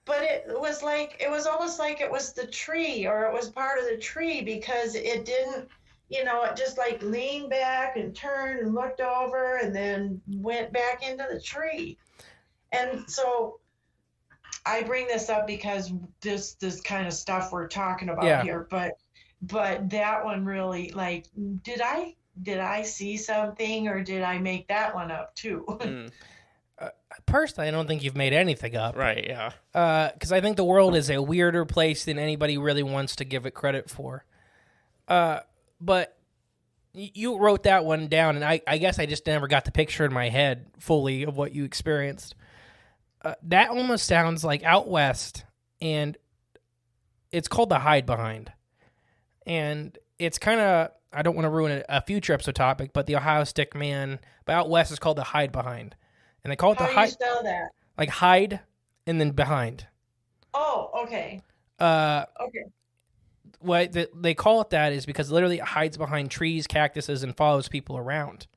But it was almost like it was the tree, or it was part of the tree, because it didn't, it just like leaned back and turned and looked over and then went back into the tree. And so I bring this up because this kind of stuff we're talking about here, but that one really, like, did I see something, or did I make that one up too? Personally, I don't think you've made anything up. Right, yeah. Because I think the world is a weirder place than anybody really wants to give it credit for. But you wrote that one down, and I guess I just never got the picture in my head fully of what you experienced. That almost sounds like out west, and it's called the hide behind. And it's kind of, I don't want to ruin a future episode topic, but the Ohio stick man, but out west is called the hide behind. And they call it How the do hide. you spell that? Like hide and then behind. Oh, okay. Okay. What they call it that is because literally it hides behind trees, cactuses, and follows people around.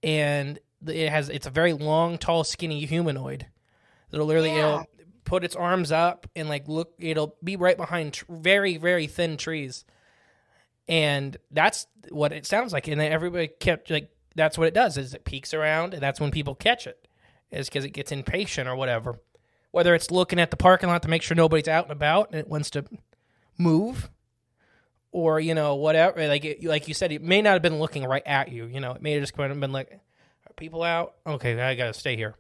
And it's a very long, tall, skinny humanoid. It'll put its arms up and like look. It'll be right behind very, very thin trees. And that's what it sounds like. And everybody kept like, that's what it does, is it peeks around, and that's when people catch it, is because it gets impatient or whatever. Whether it's looking at the parking lot to make sure nobody's out and about and it wants to move, or, whatever. Like you said, it may not have been looking right at you. It may have just been like, are people out? Okay, I got to stay here.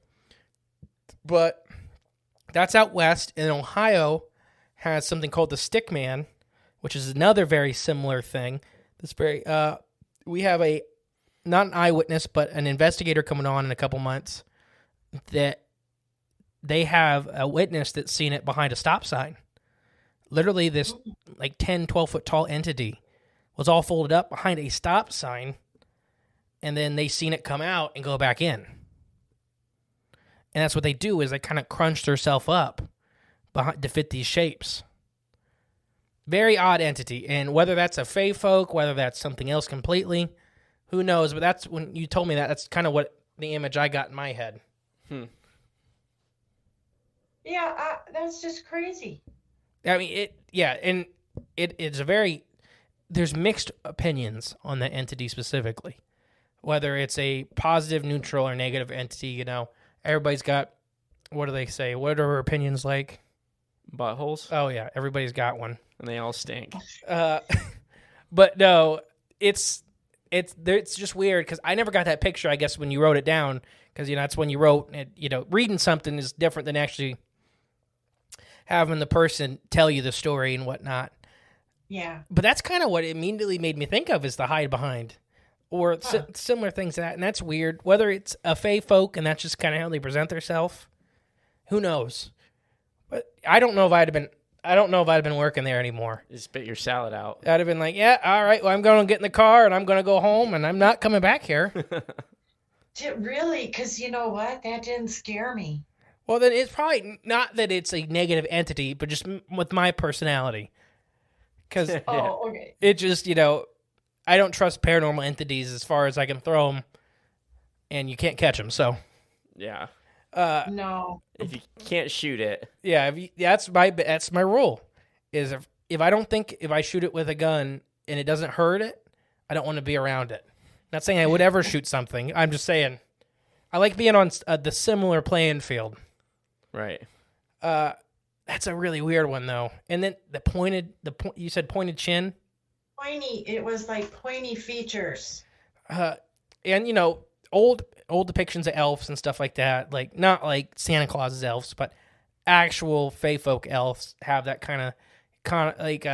But that's out west. And Ohio has something called the stick man, which is another very similar thing. That's very, we have not an eyewitness, but an investigator coming on in a couple months, that they have a witness that's seen it behind a stop sign. Literally this like 10, 12-foot tall entity was all folded up behind a stop sign, and then they seen it come out and go back in. And that's what they do, is they kind of crunch themselves up to fit these shapes. Very odd entity. And whether that's a fae folk, whether that's something else completely, who knows? But that's when you told me that's kind of what the image I got in my head. Yeah, that's just crazy. I mean, it's a very, there's mixed opinions on the entity specifically. Whether it's a positive, neutral, or negative entity, everybody's got, what do they say? What are opinions like? Buttholes? Oh, yeah, everybody's got one. And they all stink. But no, it's just weird, because I never got that picture, I guess, when you wrote it down, because, that's when you wrote it. Reading something is different than actually having the person tell you the story and whatnot. Yeah. But that's kind of what it immediately made me think of, is the hide behind, or similar things to that, and that's weird. Whether it's a fae folk and that's just kind of how they present themselves, who knows? But I don't know if I'd have been working there anymore. You spit your salad out. I'd have been like, yeah, all right, well, I'm going to get in the car and I'm going to go home and I'm not coming back here. Really? Because you know what? That didn't scare me. Well, then it's probably not that it's a negative entity, but just with my personality. Because okay. It just, I don't trust paranormal entities as far as I can throw them, and you can't catch them, so. Yeah. No. If you can't shoot it. Yeah, that's my rule. Is if I don't think if I shoot it with a gun and it doesn't hurt it, I don't want to be around it. Not saying I would ever shoot something. I'm just saying I like being on the similar playing field. Right. That's a really weird one though. And then you said pointed chin. Pointy. It was like pointy features. And old depictions of elves and stuff like that, like not like Santa Claus's elves, but actual fae folk elves have that kind of like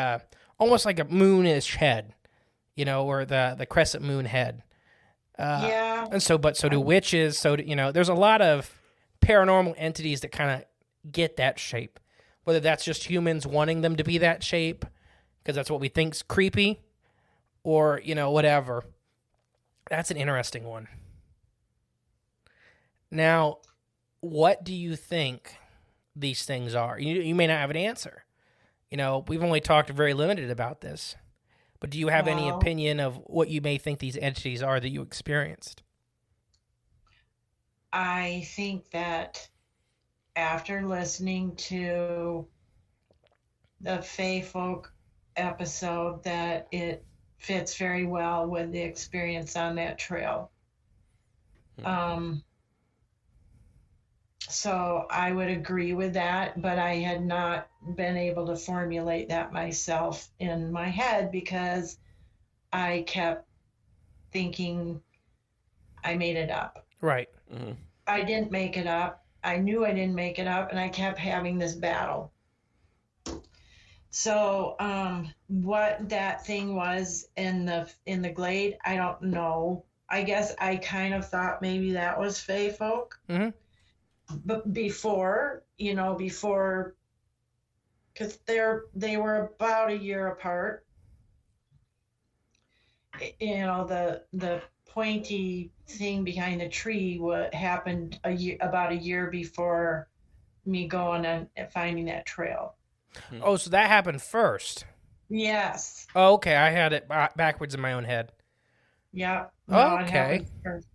almost like a moonish head, or the crescent moon head. Yeah. And so do witches. So there's a lot of paranormal entities that kind of get that shape, whether that's just humans wanting them to be that shape because that's what we think's creepy, or, whatever. That's an interesting one. Now, what do you think these things are? You may not have an answer. We've only talked very limited about this. But do you have any opinion of what you may think these entities are that you experienced? I think that after listening to the Fae Folk episode, that it fits very well with the experience on that trail. So I would agree with that, but I had not been able to formulate that myself in my head because I kept thinking I made it up. Right. Mm-hmm. I didn't make it up. I knew I didn't make it up, and I kept having this battle. So what that thing was in the glade, I don't know. I guess I kind of thought maybe that was Fae Folk. Mm-hmm. But before, because they were about a year apart. The pointy thing behind the tree happened about a year before me going and finding that trail. Oh, so that happened first. Yes. Oh, okay. I had it backwards in my own head. Yeah. No, It okay. happened first.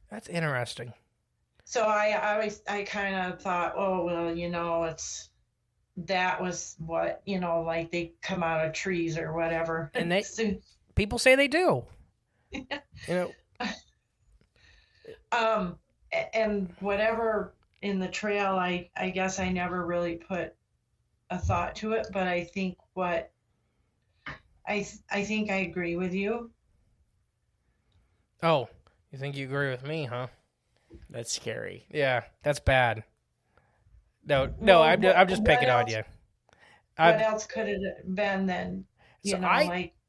That's interesting. So I kind of thought, oh, well, that was what, like they come out of trees or whatever. And people say they do. And whatever in the trail, I guess I never really put a thought to it, but I think I think I agree with you. Oh, you think you agree with me, huh? That's scary. Yeah, that's bad. No, I'm just picking on you. What else could it have been then?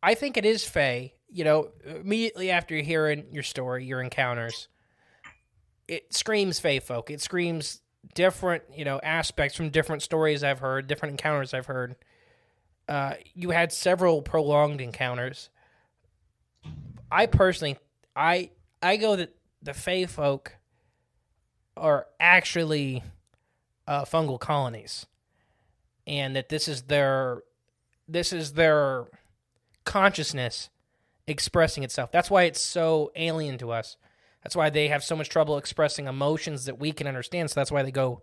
I think it is Fae. Immediately after hearing your story, your encounters, it screams Fae Folk. It screams different, aspects from different stories I've heard, different encounters I've heard. You had several prolonged encounters. I personally, I go that the Fae Folk are actually fungal colonies, and that this is their consciousness expressing itself. That's why it's so alien to us. That's why they have so much trouble expressing emotions that we can understand. So that's why they go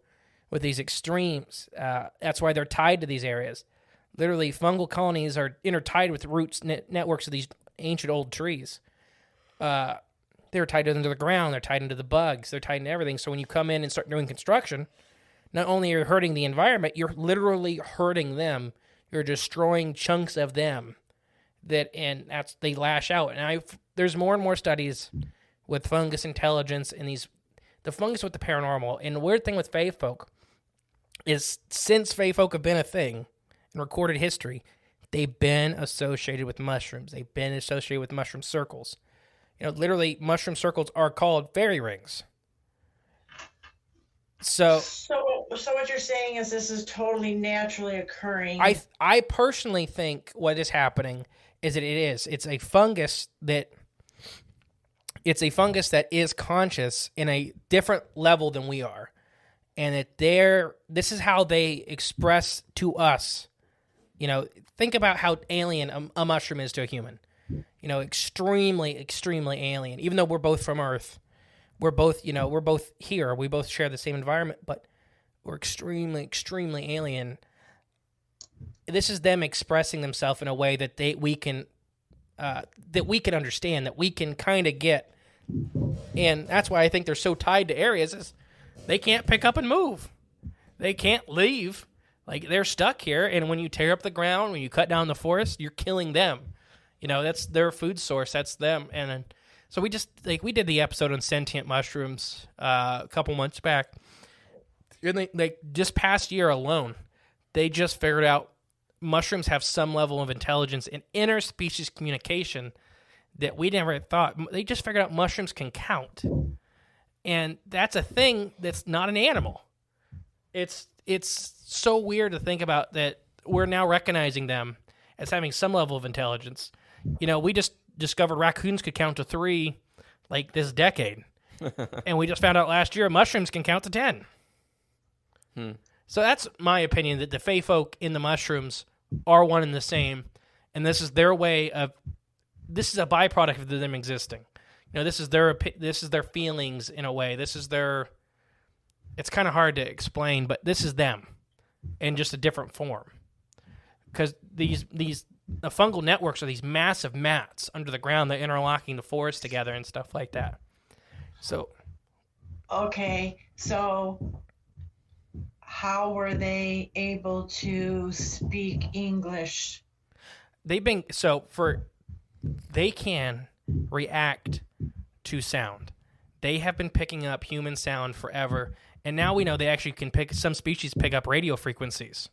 with these extremes. That's why they're tied to these areas. Literally, fungal colonies are intertied with roots networks of these ancient old trees. They're tied into the ground. They're tied into the bugs. They're tied into everything. So when you come in and start doing construction, not only are you hurting the environment, you're literally hurting them. You're destroying chunks of them. They lash out. And there's more and more studies with fungus intelligence and the fungus with the paranormal. And the weird thing with Fae Folk is since Fae Folk have been a thing in recorded history, they've been associated with mushrooms. They've been associated with mushroom circles. Literally, mushroom circles are called fairy rings. So what you're saying is this is totally naturally occurring. I personally think what is happening is that it's a fungus that is conscious in a different level than we are, and that this is how they express to us. Think about how alien a mushroom is to a human. Extremely, extremely alien. Even though we're both from Earth, we're both here. We both share the same environment, but we're extremely, extremely alien. This is them expressing themselves in a way that we can understand, that we can kind of get, and that's why I think they're so tied to areas. Is they can't pick up and move. They can't leave. Like they're stuck here, and when you tear up the ground, when you cut down the forest, you're killing them. That's their food source. That's them. And so we did the episode on sentient mushrooms a couple months back. And just past year alone, they just figured out mushrooms have some level of intelligence and interspecies communication that we never thought. They just figured out mushrooms can count. And that's a thing that's not an animal. It's so weird to think about that we're now recognizing them as having some level of intelligence. We just discovered raccoons could count to 3 like this decade. And we just found out last year mushrooms can count to 10. So that's my opinion, that the Fae folk in the mushrooms are one and the same, and this is their way of, this is a byproduct of them existing. This is their feelings in a way. This is their, it's kind of hard to explain, but this is them in just a different form. Because the fungal networks are these massive mats under the ground that are interlocking the forest together and stuff like that. So, okay, so how were they able to speak English? They can react to sound. They have been picking up human sound forever, and now we know they actually can some species pick up radio frequencies.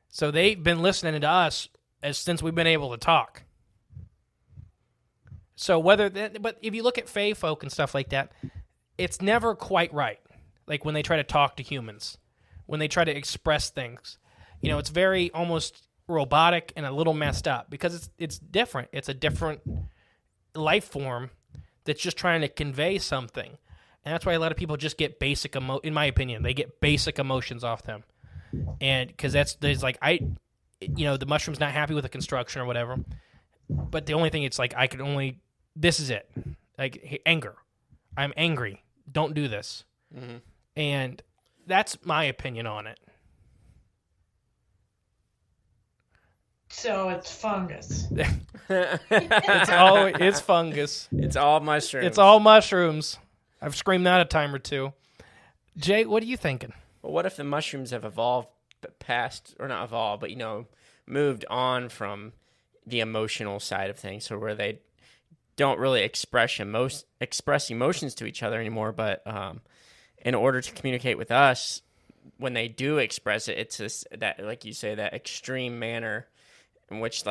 So they've been listening to us since we've been able to talk. So but if you look at Fae folk and stuff like that, it's never quite right. Like when they try to talk to humans, when they try to express things, it's very almost robotic and a little messed up because it's different. It's a different life form that's just trying to convey something, and that's why a lot of people just get basic in my opinion, they get basic emotions off them, and because there's like the mushroom's not happy with the construction or whatever, but the only thing it's like this is it, like anger. I'm angry. Don't do this. Mm-hmm. And that's my opinion on it. So it's fungus. It's fungus. It's all mushrooms. It's all mushrooms. I've screamed that a time or two. Jay, what are you thinking? Well, what if the mushrooms have evolved past, or not evolved, but moved on from the emotional side of things, so where they don't really express emotions to each other anymore, but in order to communicate with us, when they do express it, it's that, like you say, that extreme manner in which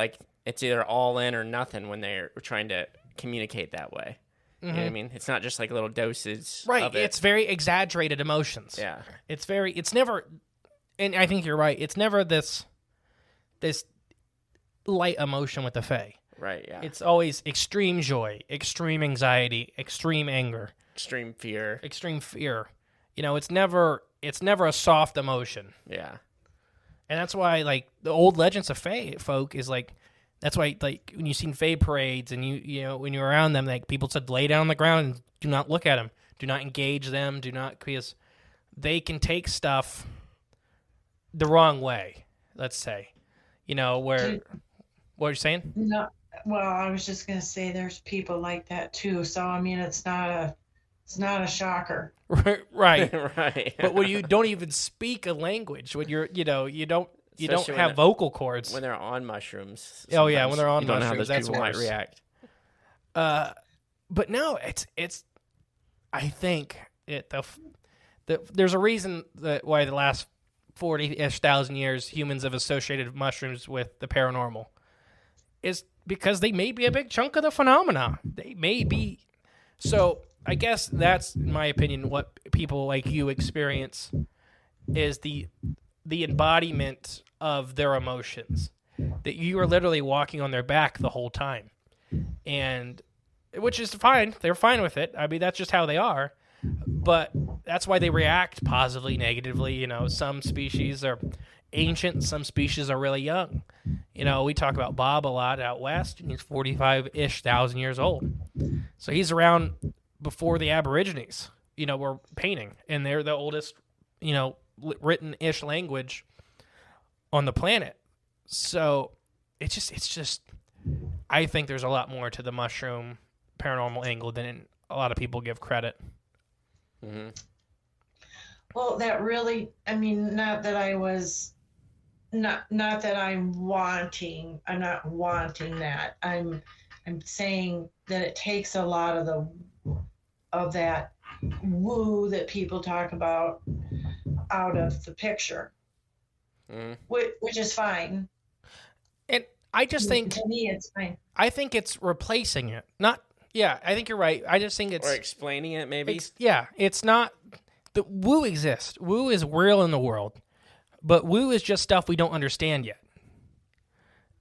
it's either all in or nothing when they're trying to communicate that way. Mm-hmm. You know what I mean? It's not just like little doses. Right. Of it. It's very exaggerated emotions. Yeah. It's never, and I think you're right, it's never this light emotion with the Fae. Right, yeah. It's always extreme joy, extreme anxiety, extreme anger, extreme fear. It's never a soft emotion. Yeah. And that's why the old legends of Fae folk is that's why when you've seen Fae parades and when you're around them, people said lay down on the ground and do not look at them, do not engage them, because they can take stuff the wrong way. Let's say, what are you saying? No. Well, I was just going to say there's people like that too. So I mean, it's not a shocker. Right. Right. But when you don't even speak a language, when you don't have vocal cords when they're on mushrooms. Oh yeah, when they're on mushrooms, know how those that's people worse. Might react. But no, it's. I think there's a reason why the last 40-ish thousand years humans have associated mushrooms with the paranormal, is because they may be a big chunk of the phenomena. They may be. So I guess that's, in my opinion, what people like you experience is the embodiment of their emotions. That you are literally walking on their back the whole time. And which is fine. They're fine with it. I mean, that's just how they are. But that's why they react positively, negatively. Some species are ancient, some species are really young. We talk about Bob a lot out west, and he's 45-ish thousand years old. So he's around before the Aborigines, were painting, and they're the oldest, written-ish language on the planet. So it's just, I think there's a lot more to the mushroom paranormal angle than a lot of people give credit. Mm-hmm. Well, that really, I mean, not that I'm not wanting that. I'm saying that it takes a lot of that woo that people talk about out of the picture, which is fine. And I just think, to me, it's fine. I think it's replacing it. I think you're right. I just think it's... Or explaining it, maybe? It's not... The woo exists. Woo is real in the world. But woo is just stuff we don't understand yet.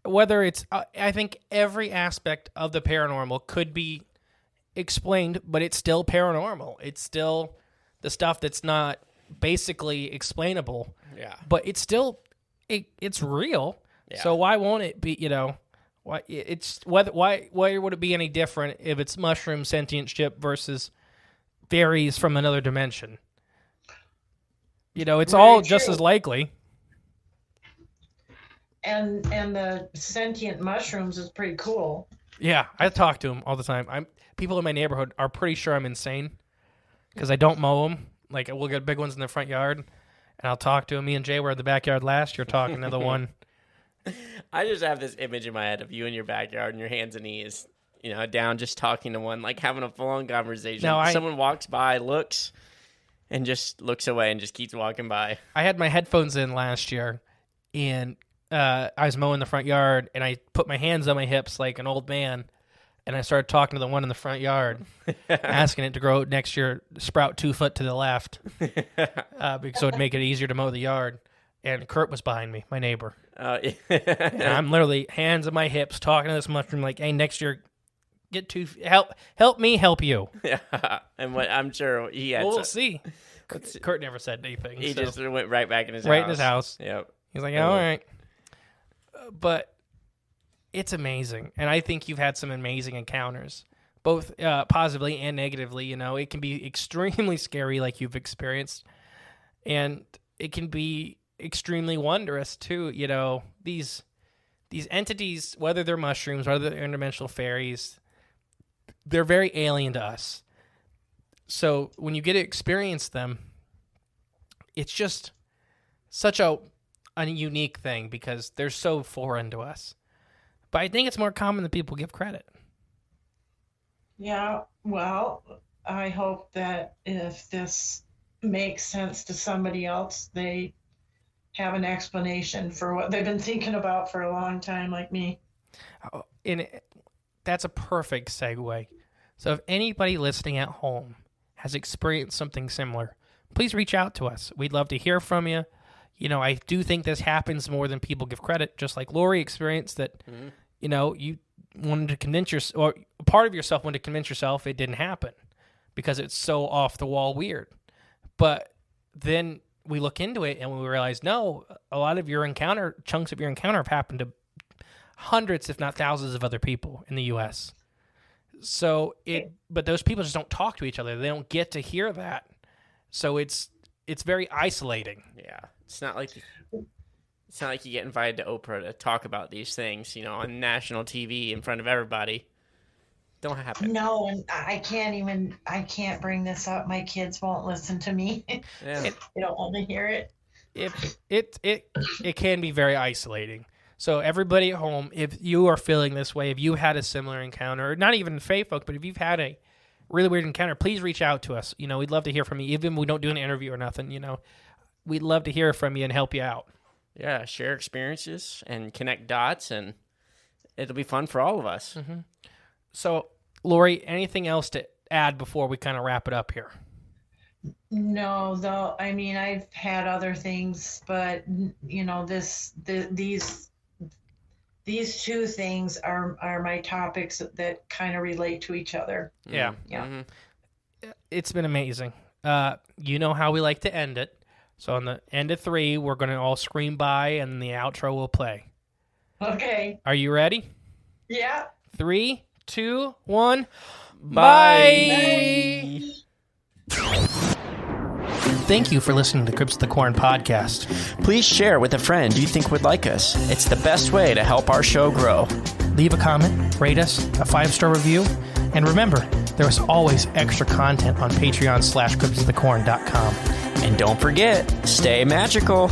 whether it's, I think every aspect of the paranormal could be explained, but it's still paranormal. It's still the stuff that's not basically explainable. Yeah. But it's still, it's real. Yeah. So why won't it be, why would it be any different if it's mushroom sentient ship versus fairies from another dimension? It's all just as likely. And the sentient mushrooms is pretty cool. Yeah, I talk to them all the time. People in my neighborhood are pretty sure I'm insane because I don't mow them. Like, we'll get big ones in the front yard, and I'll talk to them. Me and Jay were at the backyard last year talking to the one. I just have this image in my head of you in your backyard and your hands and knees, down just talking to one, like having a full-on conversation. No, someone walks by, looks, and just looks away and just keeps walking by. I had my headphones in last year, and I was mowing the front yard, and I put my hands on my hips like an old man, and I started talking to the one in the front yard, asking it to grow next year, sprout 2 foot to the left, because it would make it easier to mow the yard. And Kurt was behind me, my neighbor. And I'm literally hands on my hips talking to this mushroom like, hey, next year, help me help you. Yeah, and I'm sure he had. We'll see. Kurt never said anything. He just went right back in his house. Right in his house. Yep. He's like, all right. But it's amazing. And I think you've had some amazing encounters, both positively and negatively. It can be extremely scary like you've experienced. And it can be extremely wondrous too. These entities, whether they're mushrooms, whether they're interdimensional fairies, they're very alien to us. So when you get to experience them, it's just such a unique thing because they're so foreign to us. But I think it's more common than people give credit. Yeah, well, I hope that if this makes sense to somebody else, they have an explanation for what they've been thinking about for a long time, like me. And that's a perfect segue. So if anybody listening at home has experienced something similar, please reach out to us. We'd love to hear from you. I do think this happens more than people give credit, just like Laurie experienced that, you wanted to convince yourself, or a part of yourself wanted to convince yourself it didn't happen because it's so off the wall weird. But then we look into it and we realize, no, a lot of chunks of your encounter have happened to hundreds, if not thousands of other people in the U.S. So but those people just don't talk to each other. They don't get to hear that. So it's very isolating. Yeah. It's not like you get invited to Oprah to talk about these things, on national TV in front of everybody. Don't happen. No, and I can't bring this up. My kids won't listen to me. Yeah. They don't want to hear it. It can be very isolating. So everybody at home, if you are feeling this way, if you had a similar encounter, or not even Fae folk, but if you've had a really weird encounter, please reach out to us. We'd love to hear from you. Even if we don't do an interview or nothing, we'd love to hear from you and help you out. Yeah, share experiences and connect dots, and it'll be fun for all of us. Mm-hmm. So, Laurie, anything else to add before we kind of wrap it up here? No, though. I mean, I've had other things, but these two things are my topics that kind of relate to each other. Yeah. Yeah. Mm-hmm. It's been amazing. You know how we like to end it. So on the end of 3, we're going to all scream bye, and the outro will play. Okay. Are you ready? Yeah. 3, 2, 1. Bye. Thank you for listening to Cryptids of the Corn podcast. Please share with a friend you think would like us. It's the best way to help our show grow. Leave a comment, rate us, a 5-star review, and remember, there is always extra content on Patreon/cryptidsofthecorn.com. And don't forget, stay magical.